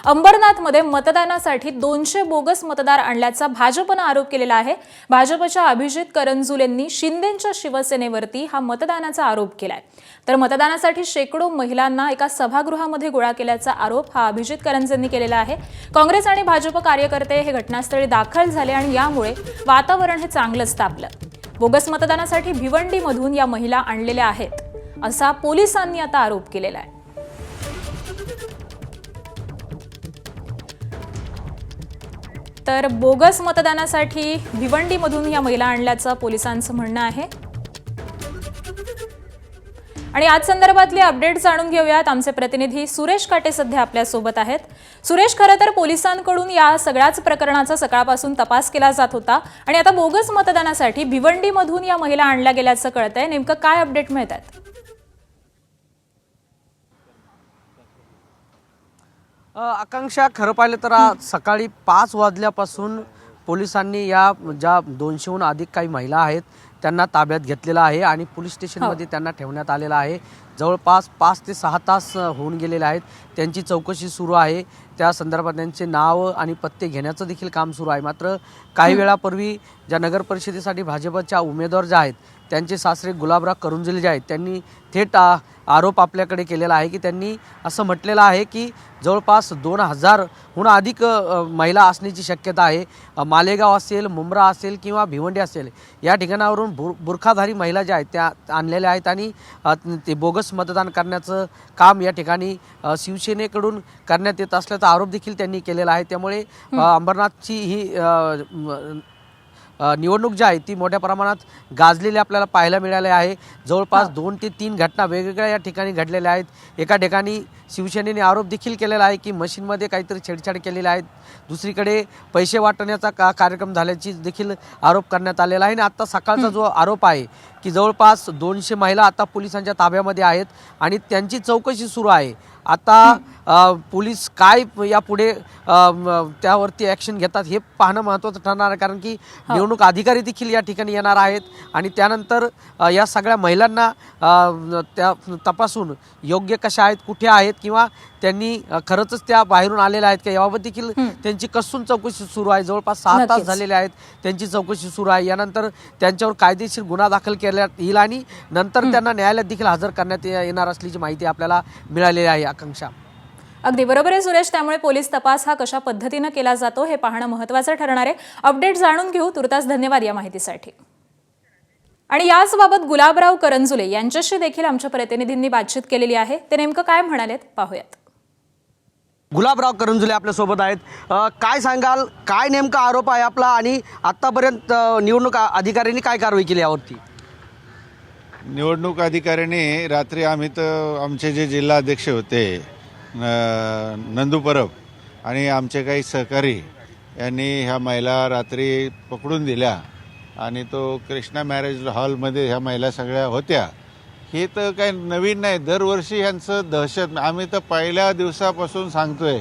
अंबरनाथमध्ये मतदानासाठी 200 बोगस मतदार आणल्याचा भाजपनं आरोप केलेला आहे। भाजपच्या अभिजित करंजुलेंनी शिंदेंच्या शिवसेनेवरती हा मतदानाचा आरोप केलाय। तर मतदानासाठी शेकडो महिलांना एका सभागृहामध्ये गोळा केल्याचा आरोप हा अभिजित करंजेंनी केलेला आहे। काँग्रेस आणि भाजप कार्यकर्ते हे घटनास्थळी दाखल झाले आणि यामुळे वातावरण हे चांगलंच तापलं। बोगस मतदानासाठी भिवंडीमधून या महिला आणलेल्या आहेत असा पोलिसांनी आता आरोप केलेला आहे। तर बोगस मतदानासाठी भिवंडीमधून या महिला आणल्याचं पोलिसांचं म्हणणं आहे। आणि आज संदर्भातले अपडेट जाणून घेऊयात। आमचे प्रतिनिधी सुरेश काटे सध्या आपल्या सोबत आहेत। सुरेश, खरं तर पोलिसांकडून या सगळ्याच प्रकरणाचा सकाळपासून तपास केला जात होता आणि आता बोगस मतदानासाठी भिवंडीमधून या महिला आणल्या गेल्याचं कळतंय। नेमकं काय अपडेट मिळतात? आकांक्षा, खरं पाहिलं तर सकाळी 5 वाजल्यापासून पोलिसांनी या ज्या 200हून अधिक काही महिला आहेत त्यांना ताब्यात घेतलेला आहे आणि पोलीस स्टेशनमध्ये त्यांना ठेवण्यात आलेला आहे। जवळपास 5 ते 6 तास होऊन गेलेले आहेत। त्यांची चौकशी सुरू आहे। त्या संदर्भात त्यांचे नाव आणि पत्ते घेण्याचं देखील काम सुरू आहे। मात्र काही वेळापूर्वी ज्या नगर परिषदेसाठी भाजपच्या उमेदवार ज्या आहेत त्यांचे सासरे गुलाबराव करंजुले जे आहेत त्यांनी थेट आरोप आपल्याकडे केलेला आहे की त्यांनी असं म्हटलेलं आहे की जवळपास 2000हून अधिक महिला असण्याची शक्यता आहे। मालेगाव असेल, मुंब्रा असेल किंवा भिवंडी असेल या ठिकाणावरून बुरखाधारी महिला ज्या आहेत त्या आणलेल्या आहेत आणि ते बोगस मतदान करण्याचं काम या ठिकाणी शिवसेनेकडून करण्यात येत असल्याचा आरोप देखील त्यांनी केलेला आहे। त्यामुळे अंबरनाथची ही निवडणूक जी आहे ती मोठ्या प्रमाणात गाजलेली आपल्याला पाहायला मिळाले आहे। जवळपास 2 ते 3 घटना वेगवेगळ्या या ठिकाणी घडलेल्या आहेत। एका ठिकाणी शिवसेनेने आरोप देखील केलेला आहे की मशीनमध्ये काहीतरी छेडछाड केलेली आहे। दुसरीकडे पैसे वाटण्याचा कार्यक्रम झाल्याची देखील आरोप करण्यात आलेला आहे। आणि आता सकाळचा जो आरोप आहे की जवळपास 200 महिला आता पोलिसांच्या ताब्यामध्ये आहेत आणि त्यांची चौकशी सुरू आहे। आता पोलीस काय यापुढे त्यावरती ॲक्शन घेतात हे पाहणं महत्त्वाचं ठरणार आहे, कारण की निवडणूक अधिकारी देखील या ठिकाणी येणार आहेत आणि त्यानंतर या सगळ्या महिलांना त्या तपासून योग्य कशा आहेत, कुठे आहेत किंवा त्यांनी खरंच त्या बाहेरून आलेल्या आहेत का याबाबत देखील त्यांची कसून चौकशी सुरू आहे। जवळपास 6 तास झालेले आहेत त्यांची चौकशी सुरू आहे। यानंतर त्यांच्यावर कायदेशीर गुन्हा दाखल करण्यात येईल आणि नंतर त्यांना न्यायालयात देखील हजर करण्यात येणार असल्याची माहिती आपल्याला मिळालेली आहे। आकांक्षा, अगदी बरोबर आहे सुरेश। त्यामुळे पोलीस तपास हा कशा पद्धतीने केला जातो हे पाहणं महत्त्वाचं ठरणार आहे। अपडेट जाणून घेऊ। तुर्तास धन्यवाद या माहितीसाठी। आणि याच बाबत गुलाबराव करंजुले यांच्याशी देखील आमच्या प्रतिनिधींनी बातचीत केलेली आहे। ते नेमकं काय म्हणालेत पाहूयात। गुलाबराव करंजुले आपल्या सोबत आहेत। काय सांगाल, काय नेमका आरोप आहे आपला आणि आतापर्यंत निवडणूक अधिकाऱ्यांनी काय कारवाई केली यावरती? निवडणूक अधिकाऱ्यांनी रात्री आम्ही तर आमचे जे जिल्हाध्यक्ष होते नंदू परब आणि आमचे काही सहकारी यांनी ह्या महिला रात्री पकडून दिल्या आणि तो कृष्णा मॅरेज हॉलमध्ये ह्या महिला सगळ्या होत्या। हे तर काही नवीन नाही, दरवर्षी ह्यांचं दहशत। आम्ही तर पहिल्या दिवसापासून सांगतोय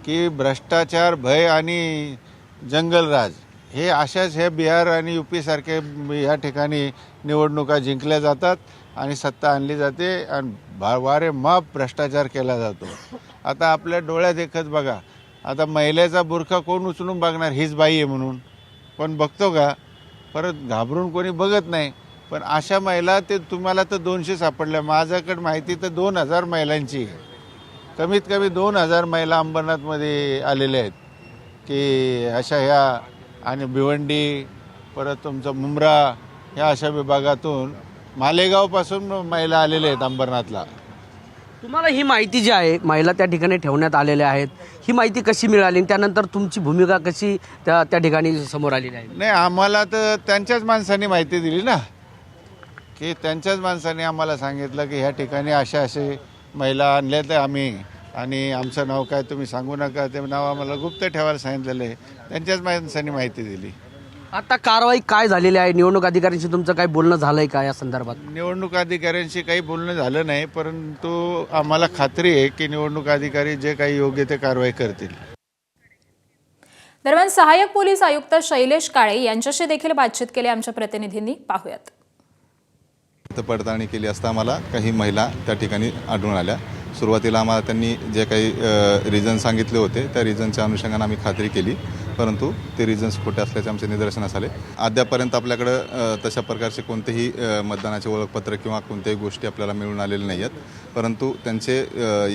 की भ्रष्टाचार, भय आणि जंगलराज हे अशाच हे बिहार आणि UP सारखे या ठिकाणी निवडणुका जिंकल्या जातात आणि सत्ता आणली जाते आणि वारेमाप भ्रष्टाचार केला जातो। आता आपल्या डोळ्यात देखत बघा, आता महिलेचा बुरखा कोण उचलून बघणार, हीच बाई आहे म्हणून पण बघतो का? परत घाबरून कोणी बघत नाही। पण अशा महिला ते तुम्हाला तर 200 सापडल्या, माझ्याकडे माहिती तर 2000 महिलांची, कमीत कमी 2000 महिला अंबरनाथमध्ये आलेल्या आहेत की अशा ह्या आणि भिवंडी परत तुमचं मुंब्रा ह्या अशा विभागातून मालेगावपासून महिला आलेल्या आहेत अंबरनाथला। तुम्हाला ही माहिती जी आहे महिला त्या ठिकाणी ठेवण्यात आलेल्या आहेत, ही माहिती कशी मिळाली? त्यानंतर तुमची भूमिका कशी त्या ठिकाणी समोर आलेली आहे? नाही, आम्हाला तर त्यांच्याच माणसांनी माहिती दिली ना, की त्यांच्याच माणसांनी आम्हाला सांगितलं की ह्या ठिकाणी अशा असे महिला आणल्या तर आम्ही, आणि आमचं नाव काय तुम्ही सांगू नका, ते नाव आम्हाला गुप्त ठेवायला सांगितलेलं आहे। त्यांच्याच माणसांनी माहिती दिली। आता कारवाई काय झालेली आहे? निवडणूक अधिकाऱ्यांशी तुमचं काही बोलणं झालंय का या संदर्भात? निवडणूक अधिकाऱ्यांशी काही बोलणं झालं नाही, परंतु आम्हाला खात्री आहे की निवडणूक अधिकारी जे काही योग्य ते कारवाई करतील। दरम्यान सहाय्यक पोलीस आयुक्त शैलेश काळे यांच्याशी देखील बातचीत केली आमच्या प्रतिनिधींनी, पाहूयात। पडताळणी केली असता आम्हाला काही महिला त्या ठिकाणी आढळून आल्या। सुरुवातीला आम्हाला त्यांनी जे काही रिझन सांगितले होते त्या रिझनच्या अनुषंगाने आम्ही खात्री केली, परंतु ते रिझन्स खोटे असल्याचे आमचे निदर्शनास आले. अद्यापर्यंत आपल्याकडं तशा प्रकारचे कोणतेही मतदानाचे ओळखपत्र किंवा कोणत्याही गोष्टी आपल्याला मिळून आलेल्या नाही आहेत, परंतु त्यांचे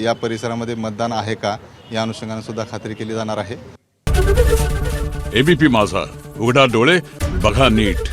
या परिसरामध्ये मतदान आहे का या अनुषंगाने सुद्धा खात्री केली जाणार आहे. एबीपी माझा, उघडा डोळे बघा नीट.